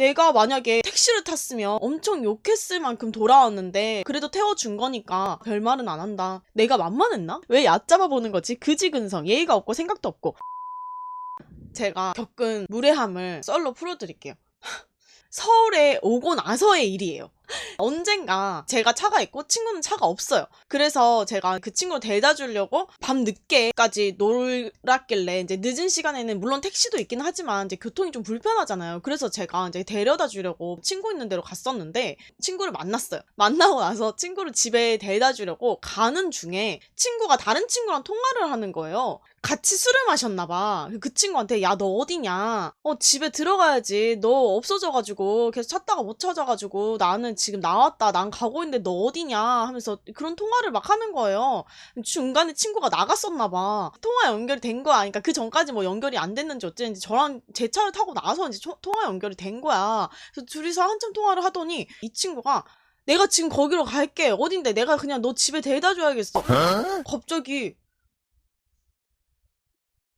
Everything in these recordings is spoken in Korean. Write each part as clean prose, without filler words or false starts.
내가 만약에 택시를 탔으면 엄청 욕했을 만큼 돌아왔는데 그래도 태워준 거니까 별말은 안 한다. 내가 만만했나? 왜 얕잡아 보는 거지? 그지근성, 예의가 없고 생각도 없고. 제가 겪은 무례함을 썰로 풀어드릴게요. 서울에 오고 나서의 일이에요. 언젠가 제가 차가 있고 친구는 차가 없어요. 그래서 제가 그 친구를 데려다 주려고 밤 늦게까지 놀았길래 이제 늦은 시간에는 물론 택시도 있긴 하지만 이제 교통이 좀 불편하잖아요. 그래서 제가 이제 데려다 주려고 친구 있는 데로 갔었는데 친구를 만났어요. 만나고 나서 친구를 집에 데려다 주려고 가는 중에 친구가 다른 친구랑 통화를 하는 거예요. 같이 술을 마셨나 봐. 그 친구한테 야 너 어디냐? 집에 들어가야지. 너 없어져가지고 계속 찾다가 못 찾아가지고 나는 지금 나왔다. 난 가고 있는데 너 어디냐? 하면서 그런 통화를 막 하는 거예요. 중간에 친구가 나갔었나 봐. 통화 연결이 된 거야. 그러니까 그 전까지 뭐 연결이 안 됐는지 어쨌는지 저랑 제 차를 타고 나서 이제 통화 연결이 된 거야. 그래서 둘이서 한참 통화를 하더니 이 친구가 내가 지금 거기로 갈게. 어딘데? 내가 그냥 너 집에 데려다 줘야겠어. 갑자기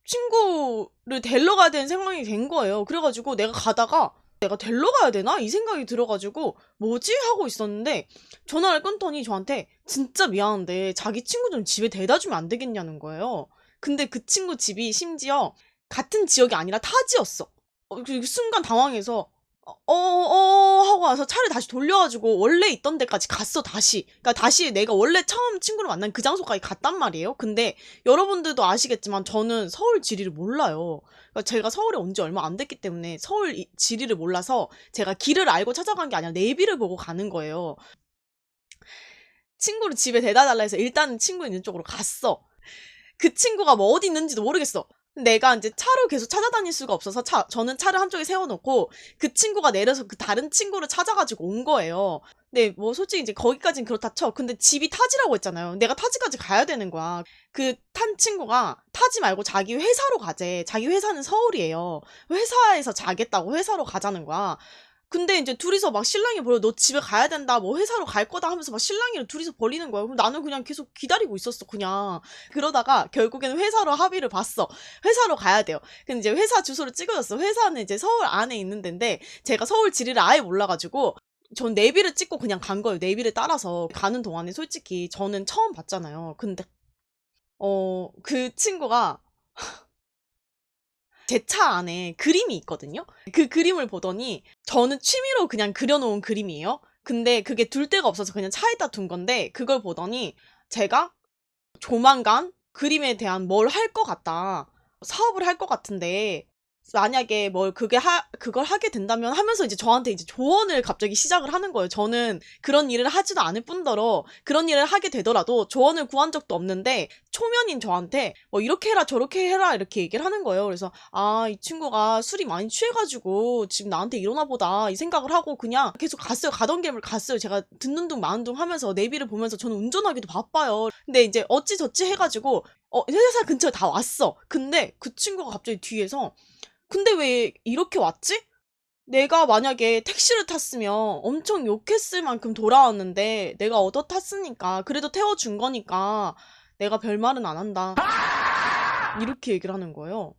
친구를 데리러 가야 되는 상황이 된 거예요. 그래가지고 내가 가다가 내가 데리러 가야 되나? 이 생각이 들어가지고 뭐지? 하고 있었는데 전화를 끊더니 저한테 진짜 미안한데 자기 친구 좀 집에 데려다 주면 안 되겠냐는 거예요. 근데 그 친구 집이 심지어 같은 지역이 아니라 타지였어. 그 순간 당황해서 하고 와서 차를 다시 돌려가지고 원래 있던 데까지 갔어, 다시. 그러니까 다시 내가 원래 처음 친구를 만난 그 장소까지 갔단 말이에요. 근데 여러분들도 아시겠지만 저는 서울 지리를 몰라요. 그러니까 제가 서울에 온 지 얼마 안 됐기 때문에 서울 지리를 몰라서 제가 길을 알고 찾아간 게 아니라 내비를 보고 가는 거예요. 친구를 집에 데려다 달라 해서 일단은 친구 있는 쪽으로 갔어. 그 친구가 뭐 어디 있는지도 모르겠어. 내가 이제 차로 계속 찾아다닐 수가 없어서 저는 차를 한쪽에 세워놓고 그 친구가 내려서 그 다른 친구를 찾아가지고 온 거예요. 근데 뭐 솔직히 이제 거기까진 그렇다 쳐. 근데 집이 타지라고 했잖아요. 내가 타지까지 가야 되는 거야. 그 탄 친구가 타지 말고 자기 회사로 가재. 자기 회사는 서울이에요. 회사에서 자겠다고 회사로 가자는 거야. 근데 이제 둘이서 막 실랑이 벌여. 너 집에 가야 된다. 뭐 회사로 갈 거다 하면서 막 실랑이를 둘이서 벌이는 거야. 그럼 나는 그냥 계속 기다리고 있었어, 그냥. 그러다가 결국에는 회사로 합의를 봤어. 회사로 가야 돼요. 근데 이제 회사 주소를 찍어줬어. 회사는 이제 서울 안에 있는 데인데 제가 서울 지리를 아예 몰라가지고 전 내비를 찍고 그냥 간 거예요. 내비를 따라서 가는 동안에 솔직히 저는 처음 봤잖아요. 근데 그 친구가 제 차 안에 그림이 있거든요. 그 그림을 보더니 저는 취미로 그냥 그려놓은 그림이에요. 근데 그게 둘 데가 없어서 그냥 차에다 둔 건데 그걸 보더니 제가 조만간 그림에 대한 뭘 할 것 같다. 사업을 할 것 같은데 만약에 그걸 하게 된다면 하면서 이제 저한테 이제 조언을 갑자기 시작을 하는 거예요. 저는 그런 일을 하지도 않을 뿐더러 그런 일을 하게 되더라도 조언을 구한 적도 없는데 초면인 저한테 뭐 이렇게 해라 저렇게 해라 이렇게 얘기를 하는 거예요. 그래서 이 친구가 술이 많이 취해가지고 지금 나한테 이러나 보다 이 생각을 하고 그냥 계속 갔어요. 가던 길을 갔어요. 제가 듣는 둥 마는 둥 하면서 내비를 보면서 저는 운전하기도 바빠요. 근데 이제 어찌저찌 해가지고 회사 근처에 다 왔어. 근데 그 친구가 갑자기 뒤에서 근데 왜 이렇게 왔지? 내가 만약에 택시를 탔으면 엄청 욕했을 만큼 돌아왔는데 내가 얻어 탔으니까 그래도 태워준 거니까 내가 별말은 안 한다. 이렇게 얘기를 하는 거예요.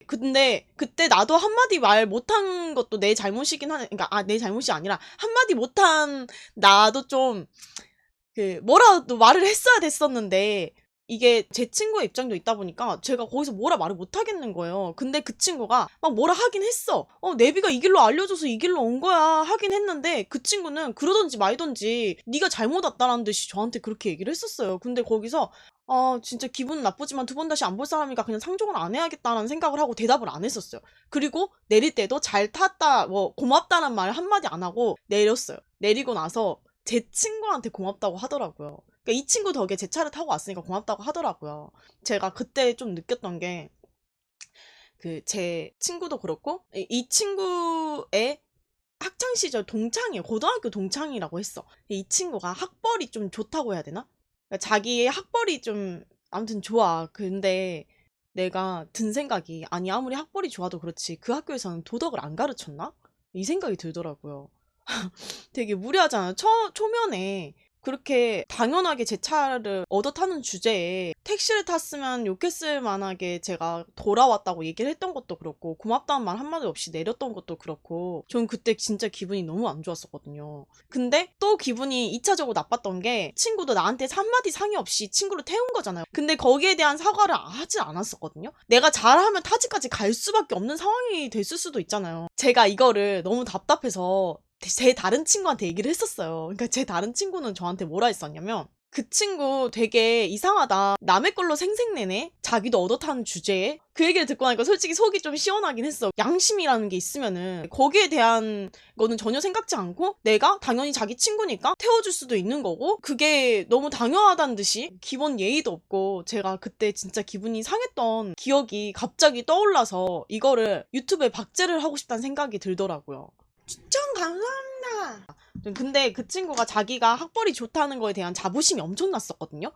근데 그때 나도 한마디 말 못한 것도 내 잘못이긴 하네. 그러니까 내 잘못이 아니라 한마디 못한 나도 좀 뭐라도 말을 했어야 됐었는데 이게 제 친구의 입장도 있다 보니까 제가 거기서 뭐라 말을 못 하겠는 거예요. 근데 그 친구가 막 뭐라 하긴 했어. 내비가 이 길로 알려줘서 이 길로 온 거야 하긴 했는데 그 친구는 그러던지 말던지 네가 잘못 왔다라는 듯이 저한테 그렇게 얘기를 했었어요. 근데 거기서 진짜 기분 나쁘지만 두 번 다시 안 볼 사람이니까 그냥 상종을 안 해야겠다라는 생각을 하고 대답을 안 했었어요. 그리고 내릴 때도 잘 탔다 뭐 고맙다는 말 한마디 안 하고 내렸어요. 내리고 나서 제 친구한테 고맙다고 하더라고요. 그러니까 이 친구 덕에 제 차를 타고 왔으니까 고맙다고 하더라고요. 제가 그때 좀 느꼈던 게 제 친구도 그렇고 이 친구의 학창 시절 동창이에요. 고등학교 동창이라고 했어. 이 친구가 학벌이 좀 좋다고 해야 되나? 그러니까 자기의 학벌이 좀 아무튼 좋아. 근데 내가 든 생각이 아니 아무리 학벌이 좋아도 그렇지 그 학교에서는 도덕을 안 가르쳤나? 이 생각이 들더라고요. 되게 무례하잖아요. 초면에 그렇게 당연하게 제 차를 얻어 타는 주제에 택시를 탔으면 욕했을 만하게 제가 돌아왔다고 얘기를 했던 것도 그렇고 고맙다는 말 한마디 없이 내렸던 것도 그렇고 전 그때 진짜 기분이 너무 안 좋았었거든요. 근데 또 기분이 2차적으로 나빴던 게 친구도 나한테 한마디 상의 없이 친구를 태운 거잖아요. 근데 거기에 대한 사과를 하지 않았었거든요. 내가 잘하면 타지까지 갈 수밖에 없는 상황이 됐을 수도 있잖아요. 제가 이거를 너무 답답해서 제 다른 친구한테 얘기를 했었어요. 그러니까 제 다른 친구는 저한테 뭐라 했었냐면 그 친구 되게 이상하다. 남의 걸로 생색내네? 자기도 얻어타는 주제에? 그 얘기를 듣고 나니까 솔직히 속이 좀 시원하긴 했어. 양심이라는 게 있으면은 거기에 대한 거는 전혀 생각지 않고 내가 당연히 자기 친구니까 태워줄 수도 있는 거고 그게 너무 당연하다는 듯이 기본 예의도 없고 제가 그때 진짜 기분이 상했던 기억이 갑자기 떠올라서 이거를 유튜브에 박제를 하고 싶다는 생각이 들더라고요. 추천 감사합니다. 근데 그 친구가 자기가 학벌이 좋다는 거에 대한 자부심이 엄청났었거든요.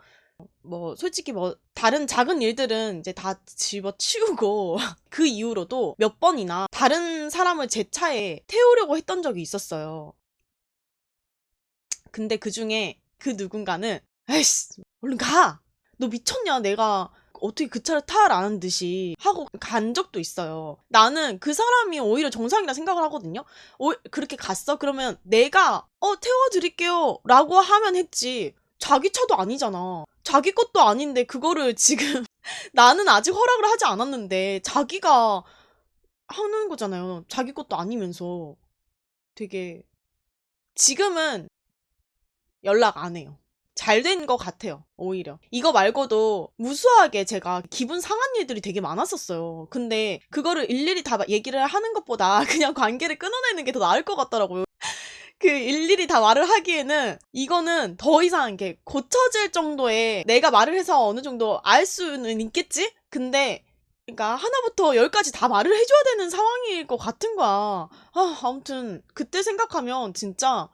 뭐 솔직히 뭐 다른 작은 일들은 이제 다 집어치우고 그 이후로도 몇 번이나 다른 사람을 제 차에 태우려고 했던 적이 있었어요. 근데 그 중에 그 누군가는 에이씨 얼른 가! 너 미쳤냐? 내가 어떻게 그 차를 타라는 듯이 하고 간 적도 있어요. 나는 그 사람이 오히려 정상이라 생각을 하거든요. 그렇게 갔어? 그러면 내가 태워드릴게요 라고 하면 했지. 자기 차도 아니잖아. 자기 것도 아닌데 그거를 지금 나는 아직 허락을 하지 않았는데 자기가 하는 거잖아요. 자기 것도 아니면서. 되게 지금은 연락 안 해요. 잘 된 것 같아요. 오히려. 이거 말고도 무수하게 제가 기분 상한 일들이 되게 많았었어요. 근데 그거를 일일이 다 얘기를 하는 것보다 그냥 관계를 끊어내는 게 더 나을 것 같더라고요. 그 일일이 다 말을 하기에는 이거는 더 이상 이렇게 고쳐질 정도의 내가 말을 해서 어느 정도 알 수는 있겠지? 근데 그러니까 하나부터 열까지 다 말을 해줘야 되는 상황일 것 같은 거야. 아무튼 그때 생각하면 진짜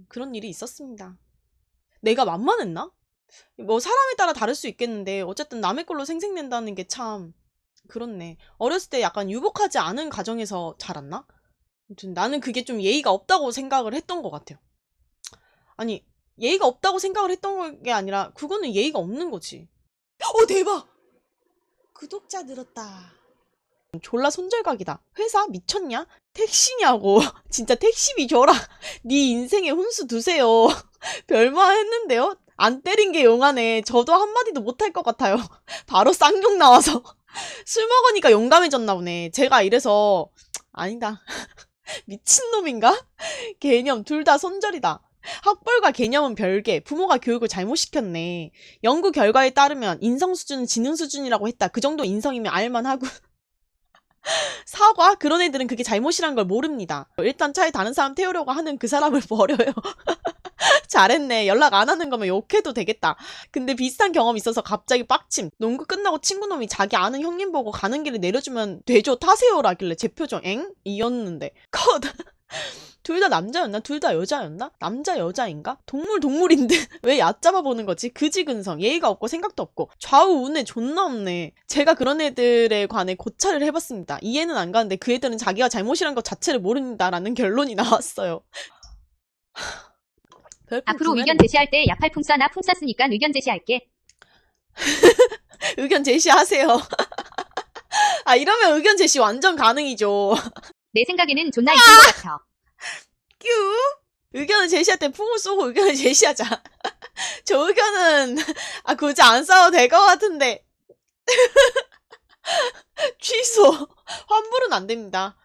그런 일이 있었습니다. 내가 만만했나? 뭐 사람에 따라 다를 수 있겠는데 어쨌든 남의 걸로 생색낸다는 게 참 그렇네. 어렸을 때 약간 유복하지 않은 가정에서 자랐나? 아무튼 나는 그게 좀 예의가 없다고 생각을 했던 것 같아요. 아니 예의가 없다고 생각을 했던 게 아니라 그거는 예의가 없는 거지. 대박! 구독자 늘었다. 졸라 손절각이다. 회사 미쳤냐? 택시냐고. 진짜 택시비 줘라. 네 인생에 훈수 두세요. 별말 했는데요? 안 때린 게 용하네. 저도 한마디도 못할 것 같아요. 바로 쌍욕 나와서. 술 먹으니까 용감해졌나 보네. 제가 이래서 아니다. 미친놈인가? 개념 둘 다 손절이다. 학벌과 개념은 별개. 부모가 교육을 잘못 시켰네. 연구 결과에 따르면 인성 수준은 지능 수준이라고 했다. 그 정도 인성이면 알만하고. 사과? 그런 애들은 그게 잘못이란 걸 모릅니다. 일단 차에 다른 사람 태우려고 하는 그 사람을 버려요. 잘했네. 연락 안 하는 거면 욕해도 되겠다. 근데 비슷한 경험이 있어서 갑자기 빡침. 농구 끝나고 친구놈이 자기 아는 형님 보고 가는 길에 내려주면 되죠. 타세요라길래 제 표정 엥? 이었는데 컷. 둘 다 남자였나? 둘 다 여자였나? 남자 여자인가? 동물인 듯 왜 얕잡아 보는 거지? 그지근성 예의가 없고 생각도 없고 좌우 우네 존나 없네. 제가 그런 애들에 관해 고찰을 해봤습니다. 이해는 안 가는데 그 애들은 자기가 잘못이란 것 자체를 모른다라는 결론이 나왔어요. 앞으로 의견 제시할 때 야팔풍싸 나 풍싸 쓰니까 의견 제시할게. 의견 제시하세요. 이러면 의견 제시 완전 가능이죠. 내 생각에는 존나 이쁜 것 같아. 뀨. 의견을 제시할 때 풍을 쏘고 의견을 제시하자. 저 의견은 굳이 안 싸워도 될 것 같은데. 취소. 환불은 안 됩니다.